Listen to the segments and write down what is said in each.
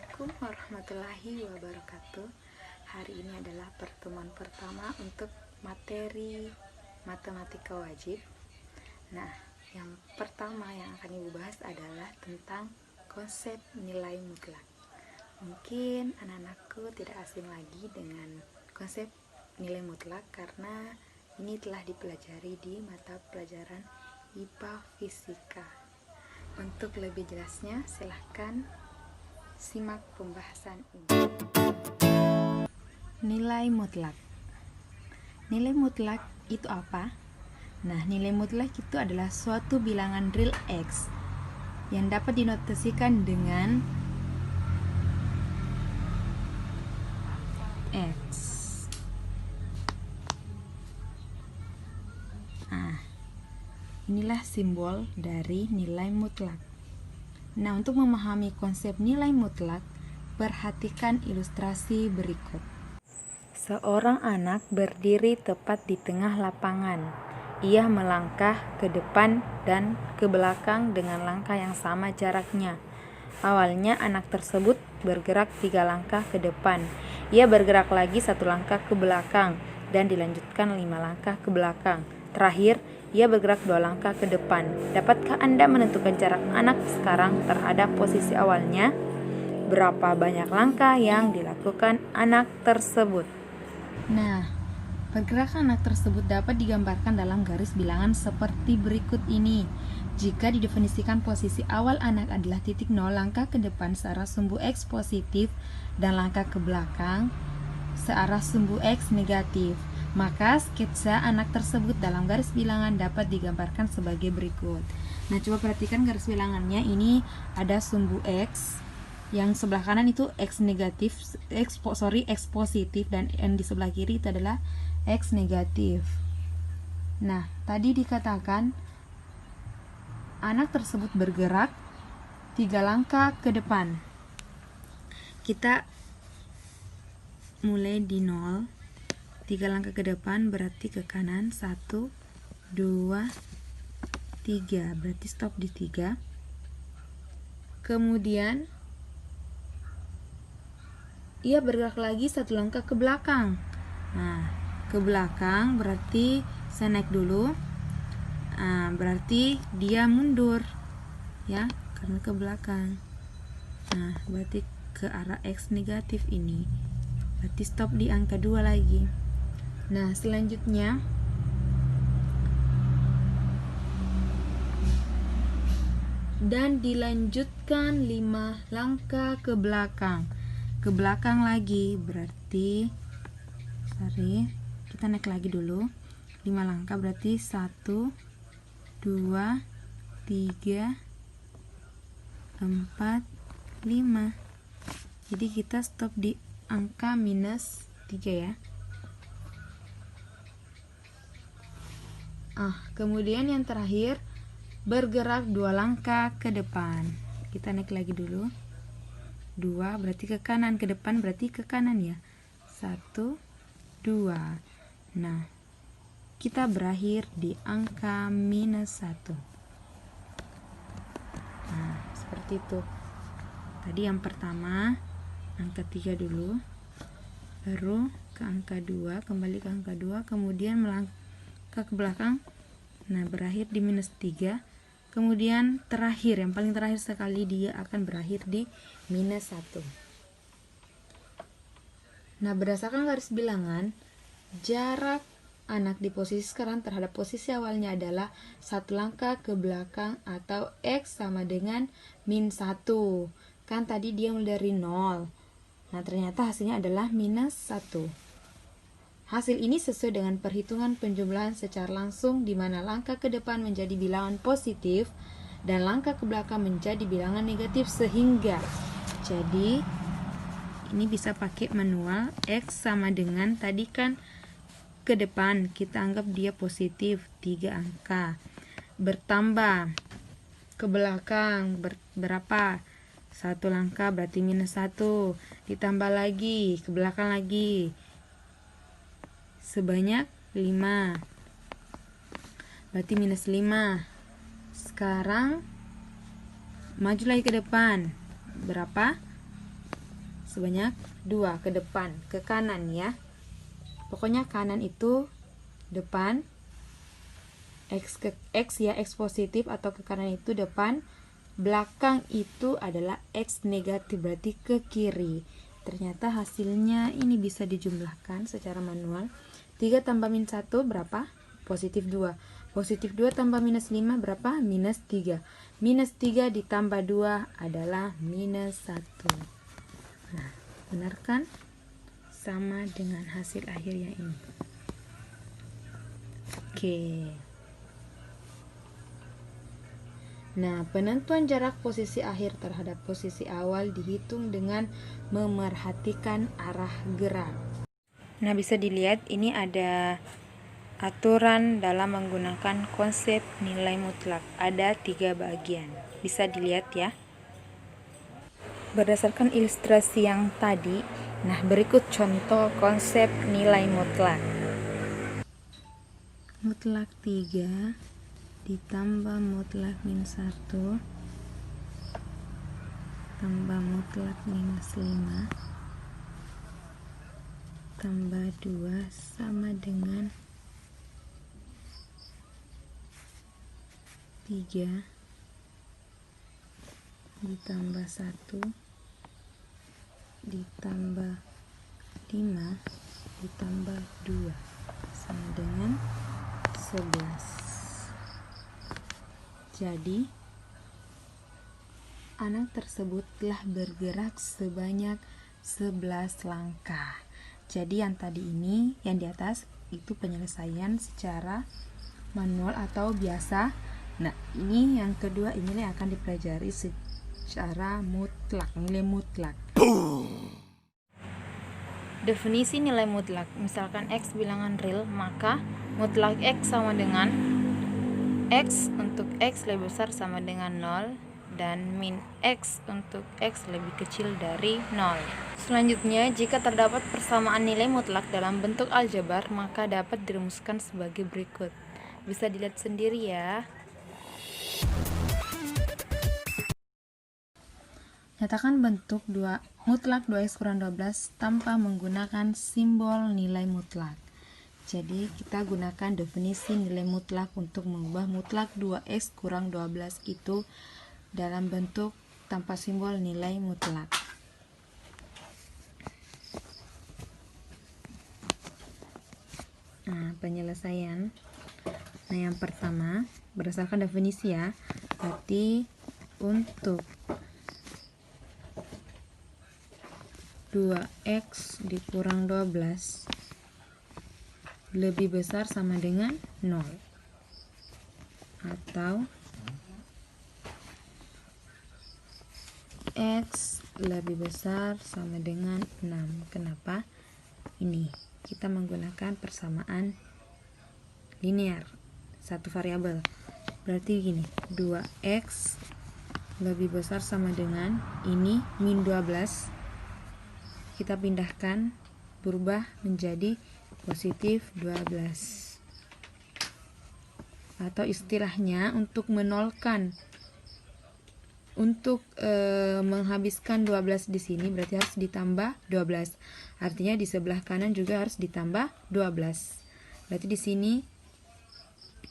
Assalamualaikum warahmatullahi wabarakatuh. Hari ini adalah pertemuan pertama untuk materi matematika wajib. Nah, yang pertama yang akan Ibu bahas adalah tentang konsep nilai mutlak. Mungkin anak-anakku tidak asing lagi dengan konsep nilai mutlak karena ini telah dipelajari di mata pelajaran IPA Fisika. Untuk lebih jelasnya, silahkan simak pembahasan ini. Nilai mutlak. Nilai mutlak itu apa? Nah, nilai mutlak itu adalah suatu bilangan real X yang dapat dinotasikan dengan X. Nah, inilah simbol dari nilai mutlak. Nah, untuk memahami konsep nilai mutlak, perhatikan ilustrasi berikut. Seorang anak berdiri tepat di tengah lapangan. Ia melangkah ke depan dan ke belakang dengan langkah yang sama jaraknya. Awalnya anak tersebut bergerak 3 langkah ke depan. Ia bergerak lagi 1 langkah ke belakang dan dilanjutkan 5 langkah ke belakang. Terakhir, ia bergerak 2 langkah ke depan. Dapatkah Anda menentukan jarak anak sekarang terhadap posisi awalnya? Berapa banyak langkah yang dilakukan anak tersebut? Nah, pergerakan anak tersebut dapat digambarkan dalam garis bilangan seperti berikut ini. Jika didefinisikan posisi awal anak adalah titik 0, langkah ke depan searah sumbu X positif dan langkah ke belakang searah sumbu X negatif, maka sketsa anak tersebut dalam garis bilangan dapat digambarkan sebagai berikut. Nah, coba perhatikan garis bilangannya. Ini ada sumbu X, yang sebelah kanan itu X negatif, X positif, dan yang di sebelah kiri itu adalah X negatif. Nah, tadi dikatakan anak tersebut bergerak 3 langkah ke depan. Kita mulai di 0, 3 langkah ke depan berarti ke kanan, 1, 2, 3, berarti stop di 3. Kemudian ia bergerak lagi 1 langkah ke belakang. Nah, ke belakang berarti saya naik dulu. Nah, berarti dia mundur, ya, karena ke belakang. Nah, berarti ke arah X negatif ini. Berarti stop di angka 2 lagi. Nah, selanjutnya dan dilanjutkan 5 langkah ke belakang. Ke belakang lagi berarti kita naik lagi dulu. 5 langkah berarti 1, 2, 3, 4, 5. Jadi kita stop di angka minus 3 ya. Kemudian yang terakhir bergerak 2 langkah ke depan. Kita naik lagi dulu. 2 berarti ke kanan, ke depan berarti ke kanan ya. 1, 2. Nah, kita berakhir di angka minus 1. Nah, seperti itu. Tadi yang pertama angka 3 dulu, baru ke angka 2, kembali ke angka 2, kemudian melangkah ke belakang. Nah, berakhir di minus 3. Kemudian terakhir, yang paling terakhir sekali, dia akan berakhir di minus 1. Nah, berdasarkan garis bilangan, jarak anak di posisi sekarang terhadap posisi awalnya adalah 1 langkah ke belakang atau X sama dengan min 1. Kan tadi dia mulai dari 0. Nah, ternyata hasilnya adalah minus 1. Hasil ini sesuai dengan perhitungan penjumlahan secara langsung, di mana langkah ke depan menjadi bilangan positif dan langkah ke belakang menjadi bilangan negatif, sehingga jadi ini bisa pakai manual. X sama dengan tadi kan ke depan, kita anggap dia positif 3 angka, bertambah ke belakang berapa? 1 langkah berarti minus 1, ditambah lagi ke belakang lagi sebanyak 5, berarti minus 5. Sekarang maju lagi ke depan, berapa? sebanyak 2 ke depan, ke kanan ya. Pokoknya kanan itu depan, X ke X ya, X positif atau ke kanan itu depan, belakang itu adalah X negatif, berarti ke kiri. Ternyata hasilnya ini bisa dijumlahkan secara manual. 3 tambah min 1 berapa? Positif 2. Positif 2 tambah minus 5 berapa? Minus 3. Minus 3 ditambah 2 adalah minus 1. Nah, benar kan? Sama dengan hasil akhir yang ini. Oke. Nah, penentuan jarak posisi akhir terhadap posisi awal dihitung dengan memerhatikan arah gerak. Nah, bisa dilihat ini ada aturan dalam menggunakan konsep nilai mutlak. Ada 3 bagian. Bisa dilihat ya. Berdasarkan ilustrasi yang tadi, nah berikut contoh konsep nilai mutlak. Mutlak 3 ditambah mutlak min 1 tambah mutlak minus 5 tambah 2 sama dengan 3 ditambah 1 ditambah 5 ditambah 2 sama dengan 11. Jadi anak tersebut telah bergerak sebanyak 11 langkah. Jadi yang tadi ini, yang di atas itu penyelesaian secara manual atau biasa. Nah, ini yang kedua, ini yang akan dipelajari secara mutlak, nilai mutlak. Definisi nilai mutlak, misalkan X bilangan real, maka mutlak X sama dengan X untuk X lebih besar sama dengan 0 dan min X untuk X lebih kecil dari 0. Selanjutnya, jika terdapat persamaan nilai mutlak dalam bentuk aljabar, maka dapat dirumuskan sebagai berikut. Bisa dilihat sendiri ya. Nyatakan bentuk mutlak 2x kurang 12 tanpa menggunakan simbol nilai mutlak. Jadi kita gunakan definisi nilai mutlak untuk mengubah mutlak 2x kurang 12 itu dalam bentuk tanpa simbol nilai mutlak. Nah, penyelesaian. Nah, yang pertama berdasarkan definisi ya. Berarti untuk 2x dikurang 12 lebih besar sama dengan 0 atau x lebih besar sama dengan 6. Kenapa? Ini kita menggunakan persamaan linear satu variabel. Berarti gini, 2x lebih besar sama dengan ini min 12. Kita pindahkan, berubah menjadi positif 12. Atau istilahnya untuk menolkan, untuk menghabiskan 12 di sini berarti harus ditambah 12. Artinya di sebelah kanan juga harus ditambah 12. Berarti di sini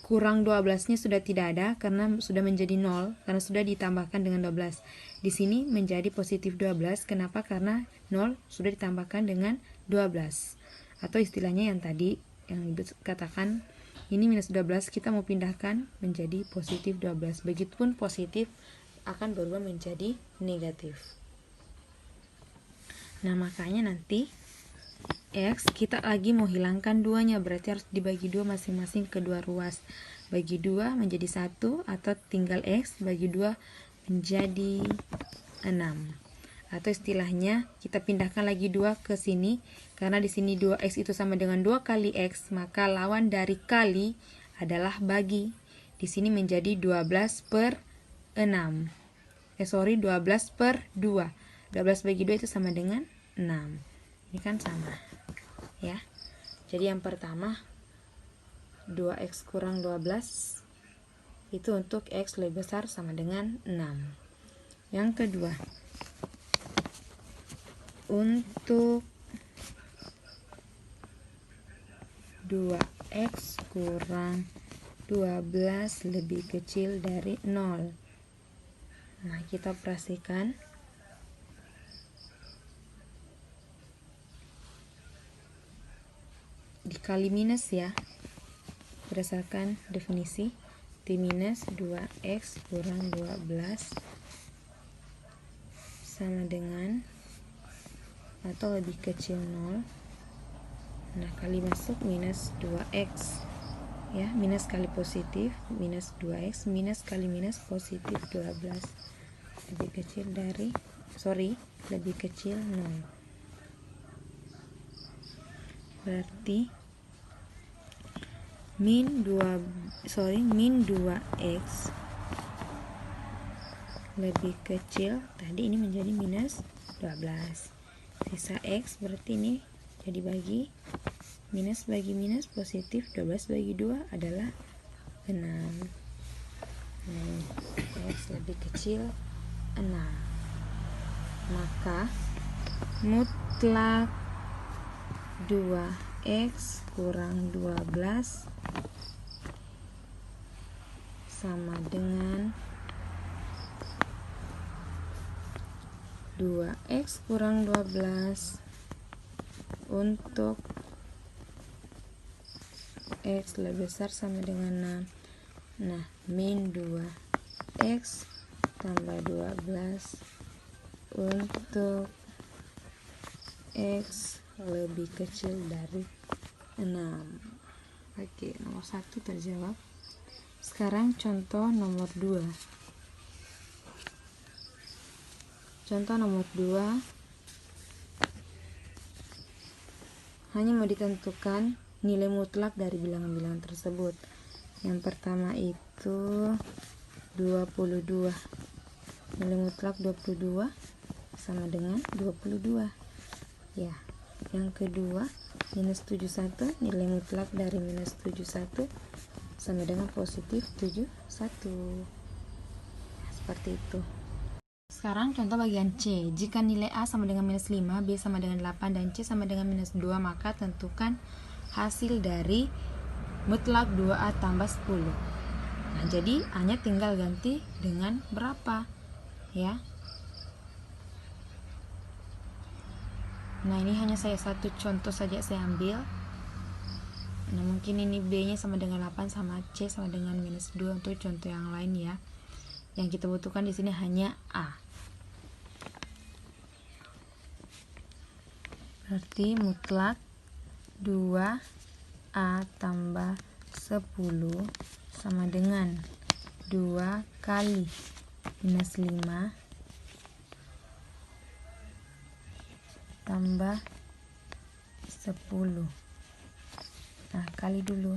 kurang 12-nya sudah tidak ada karena sudah menjadi 0 karena sudah ditambahkan dengan 12. Di sini menjadi positif 12. Kenapa? Karena 0 sudah ditambahkan dengan 12. Atau istilahnya yang tadi yang dikatakan ini minus 12, kita mau pindahkan menjadi positif 12. Begitupun positif akan berubah menjadi negatif. Nah, makanya nanti X kita lagi mau hilangkan duanya, berarti harus dibagi 2 masing-masing ke 2 ruas. Bagi 2 menjadi 1 atau tinggal X bagi 2 menjadi 6. Atau istilahnya kita pindahkan lagi 2 ke sini karena di sini 2x itu sama dengan 2 kali x, maka lawan dari kali adalah bagi. Di sini menjadi 12 per 6. 12 per 2. 12 bagi 2 itu sama dengan 6. Ini kan sama. Ya. Jadi yang pertama 2x kurang 12 itu untuk x lebih besar sama dengan 6. Yang kedua untuk 2x kurang 12 lebih kecil dari 0. Nah, kita operasikan. Dikali minus ya, berdasarkan definisi. T minus 2x kurang 12 sama dengan atau lebih kecil 0. Nah, kali masuk minus 2x ya, minus kali positif minus 2x, minus kali minus positif 12 lebih kecil dari lebih kecil 0. Berarti min 2x lebih kecil, tadi ini menjadi minus 12. Sisa x berarti ini jadi bagi minus positif, 12 bagi 2 adalah 6. X lebih kecil 6. Maka mutlak 2x kurang 12 sama dengan 2x kurang 12 untuk x lebih besar sama dengan 6. Nah, min 2x tambah 12 untuk x lebih kecil dari 6. Oke, nomor 1 terjawab. Sekarang contoh nomor 2. Contoh nomor 2 hanya mau ditentukan nilai mutlak dari bilangan-bilangan tersebut. Yang pertama itu 22. Nilai mutlak 22 sama dengan 22. Ya. Yang kedua, minus 71, nilai mutlak dari minus 71 sama dengan positif 71. Seperti itu. Sekarang contoh bagian C. Jika nilai A sama dengan minus 5, B sama dengan 8, dan C sama dengan minus 2, maka tentukan hasil dari mutlak 2A tambah 10. Nah, jadi A-nya tinggal ganti dengan berapa? Ya. Nah, ini hanya satu contoh saja saya ambil. Nah, mungkin ini B-nya sama dengan 8 sama C sama dengan minus 2 untuk contoh yang lain ya. Yang kita butuhkan di sini hanya A. Berarti mutlak 2A tambah 10 sama dengan 2 kali minus 5 tambah 10. Nah, kali dulu.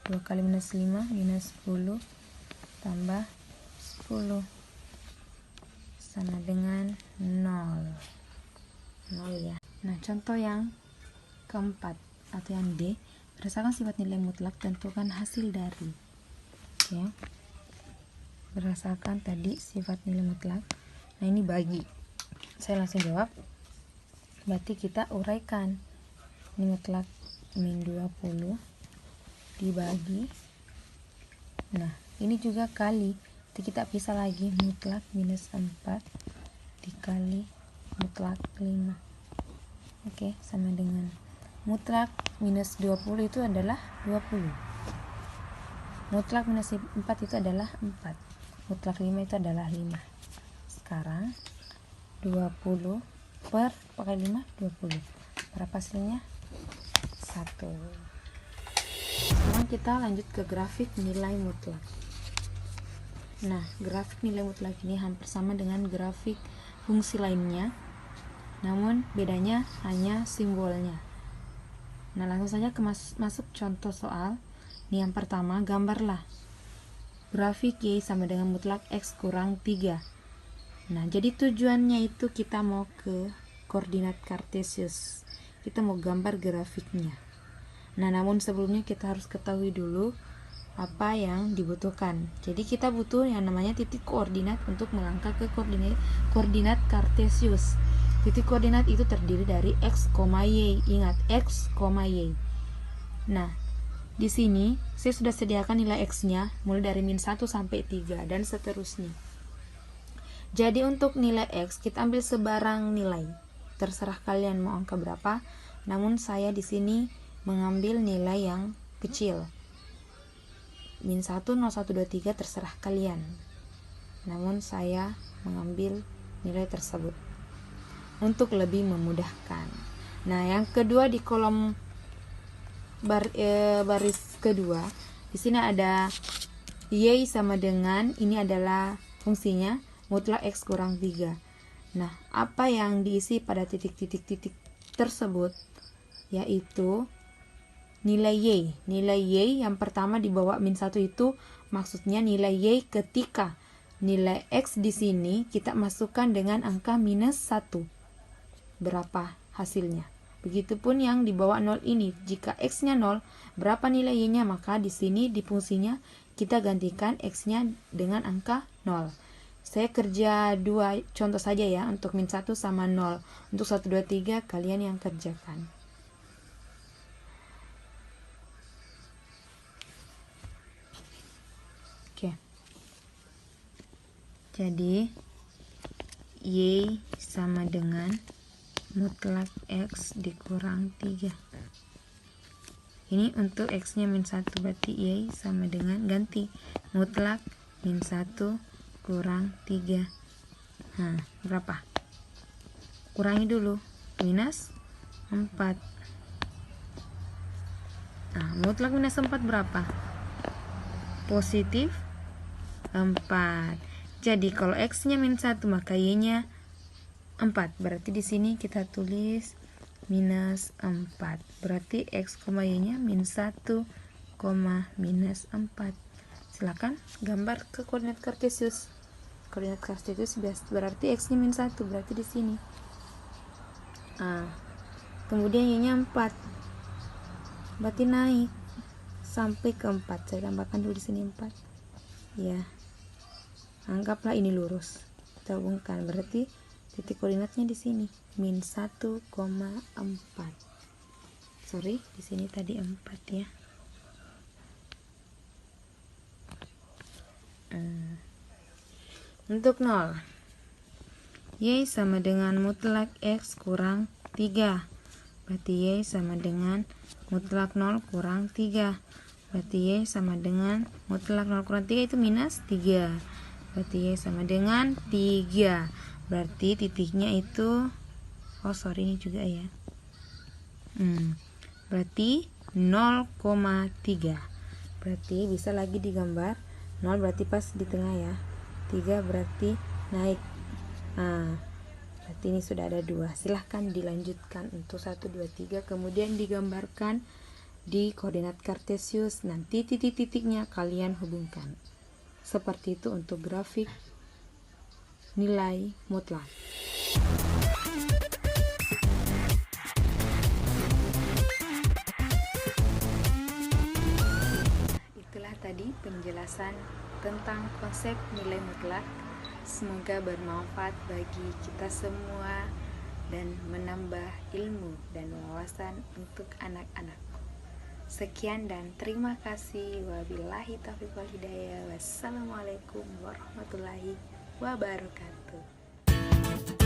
2 kali minus 5 minus 10 tambah 10 sama dengan 0. 0 ya. Nah, contoh yang keempat atau yang D, berdasarkan sifat nilai mutlak tentukan hasil dari. Ya. Berdasarkan tadi sifat nilai mutlak. Nah, ini bagi. Saya langsung jawab. Berarti kita uraikan. Ini mutlak min 20 dibagi. Nah, ini juga kali. Jadi kita pisah lagi, mutlak minus 4 dikali mutlak 5. Oke, sama dengan mutlak minus 20 itu adalah 20. Mutlak minus 4 itu adalah 4. Mutlak 5 itu adalah 5. Sekarang 20 per pakai 5, 20. Berapa hasilnya? 1. Sekarang kita lanjut ke grafik nilai mutlak. Nah, grafik nilai mutlak ini hampir sama dengan grafik fungsi lainnya, namun bedanya hanya simbolnya. Nah, langsung saja masuk contoh soal. Ini yang pertama, gambarlah grafik Y sama dengan mutlak X kurang 3. Nah, jadi tujuannya itu kita mau ke koordinat kartesius. Kita mau gambar grafiknya. Nah, namun sebelumnya kita harus ketahui dulu apa yang dibutuhkan. Jadi kita butuh yang namanya titik koordinat untuk melangkah ke koordinat kartesius. Titik koordinat itu terdiri dari x, y. Ingat, x, y. Nah, di sini saya sudah sediakan nilai x-nya mulai dari -1 sampai 3 dan seterusnya. Jadi untuk nilai x kita ambil sebarang nilai. Terserah kalian mau angka berapa. Namun saya di sini mengambil nilai yang kecil. -1, 0, 1, 2, 3 terserah kalian. Namun saya mengambil nilai tersebut untuk lebih memudahkan. Nah, yang kedua di kolom baris kedua, di sini ada y sama dengan, ini adalah fungsinya mutlak x kurang 3. Nah, apa yang diisi pada titik-titik tersebut yaitu nilai y. Nilai y yang pertama di bawah -1 itu maksudnya nilai y ketika nilai x di sini kita masukkan dengan angka -1. Berapa hasilnya? Begitupun yang di bawah 0 ini, jika x-nya 0, berapa nilai y-nya? Maka di sini di fungsinya kita gantikan x-nya dengan angka 0. Saya kerja 2 contoh saja ya, untuk -1 sama 0. Untuk 1, 2, 3 kalian yang kerjakan. Oke. Jadi y sama dengan mutlak x dikurang 3. Ini untuk x-nya -1, berarti y sama dengan, ganti mutlak -1 kurang 3. Nah, berapa? Kurangi dulu, -4. Nah, mutlak -4 berapa? Positif 4. Jadi kalau x-nya -1 maka y-nya 4. Berarti di sini kita tulis -4. Berarti x, y-nya -1, -4. Silakan gambar ke koordinat kartesius. Koordinat kartesius berarti x-nya -1, berarti di sini. Kemudian y-nya 4. Berarti naik sampai ke 4. Saya tambahkan dulu di sini 4. Ya. Anggaplah ini lurus. Kita hubungkan, berarti titik koordinatnya di sini -1,4. Sorry, di sini tadi 4 ya. Untuk 0, y sama dengan mutlak x kurang 3. Berarti y sama dengan mutlak 0 kurang 3. Berarti y sama dengan mutlak 0 kurang 3 itu -3. Berarti y sama dengan 3. Berarti titiknya itu, ini juga ya. Berarti 0,3. Berarti bisa lagi digambar 0 berarti pas di tengah ya. 3 berarti naik. Berarti ini sudah ada 2. Silahkan dilanjutkan untuk 1, 2, 3. Kemudian digambarkan di koordinat kartesius. Nanti titik-titiknya kalian hubungkan. Seperti itu untuk grafik nilai mutlak. Itulah tadi penjelasan tentang konsep nilai mutlak. Semoga bermanfaat bagi kita semua dan menambah ilmu dan wawasan untuk anak-anak. Sekian dan terima kasih. Wabillahi taufiq wal hidayah. Wassalamualaikum warahmatullahi wabarakatuh.